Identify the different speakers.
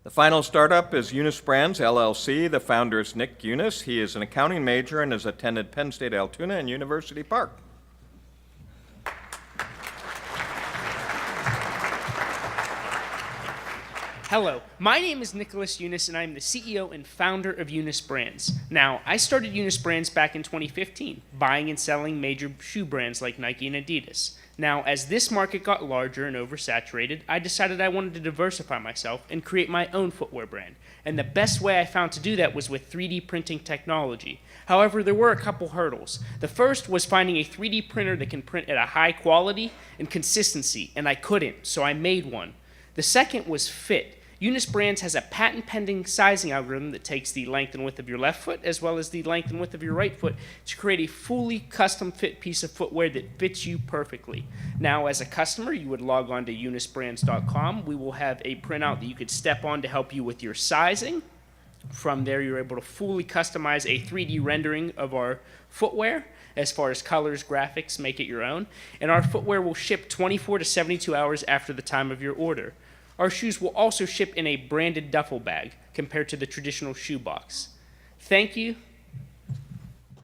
Speaker 1: The final startup is Unisbrands, LLC. The founder is Nick Unis. He is an accounting major and has attended Penn State Altoona and University Park.
Speaker 2: Hello, my name is Nicholas Unis, and I'm the CEO and founder of Unisbrands. Now, I started Unisbrands back in 2015, buying and selling major shoe brands like Nike and Adidas. Now, as this market got larger and oversaturated, I decided I wanted to diversify myself and create my own footwear brand. And the best way I found to do that was with 3D printing technology. However, there were a couple hurdles. The first was finding a 3D printer that can print at a high quality and consistency, and I couldn't, so I made one. The second was fit. Unisbrands has a patent-pending sizing algorithm that takes the length and width of your left foot as well as the length and width of your right foot to create a fully custom-fit piece of footwear that fits you perfectly. Now, as a customer, you would log on to unisbrands.com. We will have a printout that you could step on to help you with your sizing. From there, you're able to fully customize a 3D rendering of our footwear. As far as colors, graphics, make it your own. And our footwear will ship 24 to 72 hours after the time of your order. Our shoes will also ship in a branded duffel bag compared to the traditional shoe box. Thank you,